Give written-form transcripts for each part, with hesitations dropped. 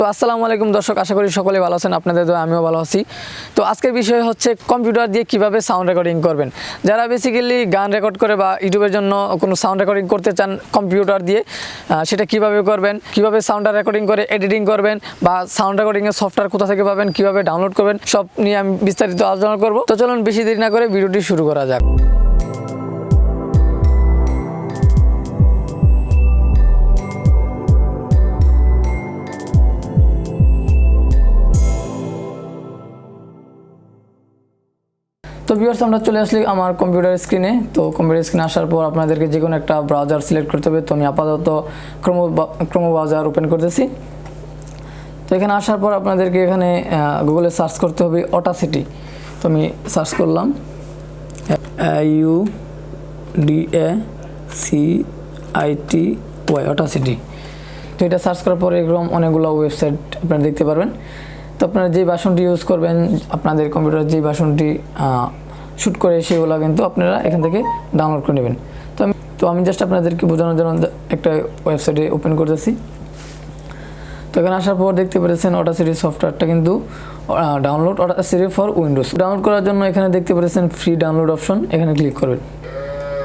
তো আসসালামু আলাইকুম দর্শক, আশা করি সকলে ভালো আছেন। আপনাদের দোয়ায় আমিও ভালো আছি। তো আজকের বিষয় হচ্ছে কম্পিউটার দিয়ে কিভাবে সাউন্ড রেকর্ডিং করবেন। যারা বেসিক্যালি গান রেকর্ড করে বা ইউটিউবের জন্য কোনো সাউন্ড রেকর্ডিং করতে চান কম্পিউটার দিয়ে, সেটা কিভাবে করবেন, কিভাবে সাউন্ডটা রেকর্ডিং করে এডিটিং করবেন, বা সাউন্ড রেকর্ডিংয়ের সফটওয়্যার কোথা থেকে পাবেন, কিভাবে ডাউনলোড করবেন, সব নিয়ে আমি বিস্তারিত আলোচনা করব। তো চলুন বেশি দেরি না করে ভিডিওটি শুরু করা যাক। তো ভিউয়ার্স, আমরা চলে আসলি আমার কম্পিউটার স্ক্রিনে। তো কম্পিউটার স্ক্রিনে আসার পর আপনাদেরকে যে কোনো একটা ব্রাউজার সিলেক্ট করতে হবে। তো আমি আপাতত ক্রোম ব্রাউজার ওপেন করতেছি। তো এখানে আসার পর আপনাদেরকে এখানে গুগলে সার্চ করতে হবে অটাসিটি। তো আমি সার্চ করলাম UDACITY অটাসিটি। তো এটা সার্চ করার পরে এরকম অনেকগুলো ওয়েবসাইট আপনারা দেখতে পারবেন। তো আপনারা যে ভার্সনটি ইউজ করবেন, আপনাদের কম্পিউটার যে ভার্সনটি শ্যুট করে, সেগুলো কিন্তু আপনারা এখান থেকে ডাউনলোড করে নেবেন। তো আমি জাস্ট আপনাদেরকে বোঝানোর জন্য একটা ওয়েবসাইটে ওপেন করতেছি। তো এখানে আসার পর দেখতে পেরেছেন অটাসিটি সফটওয়্যারটা কিন্তু ডাউনলোড অটাসিটি ফর উইন্ডোজ। ডাউনলোড করার জন্য এখানে দেখতে পেরেছেন ফ্রি ডাউনলোড অপশন, এখানে ক্লিক করবেন।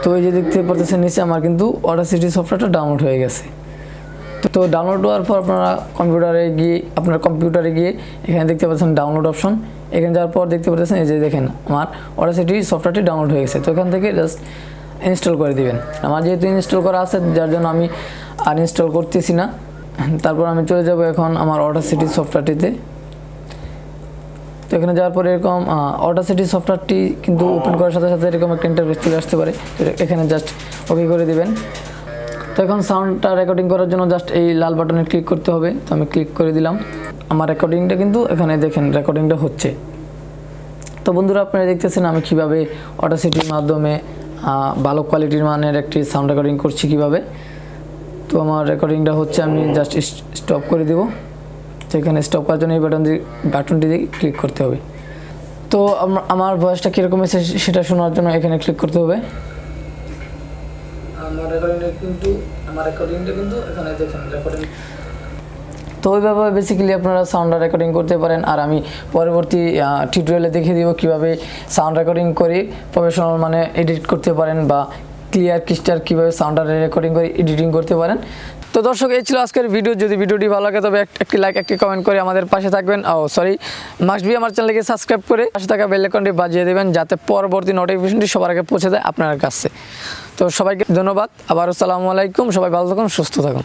তো এই যে দেখতে পাচ্ছেন নিচে আমার কিন্তু অটাসিটি সফটওয়্যারটা ডাউনলোড হয়ে গেছে। তো ডাউনলোড হওয়ার পর আপনারা আপনার কম্পিউটারে গিয়ে এখানে দেখতে পাচ্ছেন ডাউনলোড অপশন। এখানে যাওয়ার পর দেখতে পাচ্ছেন এই যে দেখেন আমার অডাসিটি সফটওয়্যারটি ডাউনলোড হয়ে গেছে। তো এখান থেকে জাস্ট ইনস্টল করে দিবেন। আমার যেহেতু ইনস্টল করা আছে, যার জন্য আমি আর ইনস্টল করতেছি না। তারপর আমি চলে যাব এখন আমার অডাসিটি সফটওয়্যারটিতে। তো এখানে যাওয়ার পরে এরকম অডাসিটি সফটওয়্যারটি কিন্তু ওপেন করার সাথে সাথে এরকম একটা ইন্টারফেস চলে আসতে পারে। এখানে জাস্ট ওকে করে দিবেন। তো এখন সাউন্ডটা রেকর্ডিং করার জন্য জাস্ট এই লাল বাটনে ক্লিক করতে হবে। তো আমি ক্লিক করে দিলাম। আমার রেকর্ডিংটা কিন্তু এখানে দেখেন রেকর্ডিংটা হচ্ছে। তো বন্ধুরা, আপনারা দেখতেছেন আমি কিভাবে অডাসিটির মাধ্যমে ভালো কোয়ালিটির মানের একটি সাউন্ড রেকর্ডিং করছি কিভাবে। তো আমার রেকর্ডিংটা হচ্ছে, আমি জাস্ট স্টপ করে দেব। তো এখানে স্টপ করার জন্য এই বাটনটি দিয়ে ক্লিক করতে হবে। তো আমার ভয়েসটা কীরকম এসে সেটা শোনার জন্য এখানে ক্লিক করতে হবে। আমার রেকর্ডিংটা কিন্তু এখানে দেখেন রেকর্ডিং। তো ওইভাবে বেসিক্যালি আপনারা সাউন্ড রেকর্ডিং করতে পারেন। আর আমি পরবর্তী টিউটোরিয়ালে দেখিয়ে দিব কীভাবে সাউন্ড রেকর্ডিং করে প্রফেশনাল মানে এডিট করতে পারেন, বা ক্লিয়ার ক্রিস্টাল কীভাবে সাউন্ড রেকর্ডিং করে এডিটিং করতে পারেন। তো দর্শক, এই ছিল আজকের ভিডিও। যদি ভিডিওটি ভালো লাগে তবে একটি লাইক, একটি কমেন্ট করে আমাদের পাশে থাকবেন। মাস্ট বি আমার চ্যানেলকে সাবস্ক্রাইব করে পাশে থাকা বেল আইকনটি বাজিয়ে দেবেন, যাতে পরবর্তী নোটিফিকেশনটি সবার আগে পৌঁছে যায় আপনার কাছে। তো সবাইকে ধন্যবাদ। আবার আসসালামু আলাইকুম। সবাই ভালো থাকুন, সুস্থ থাকুন।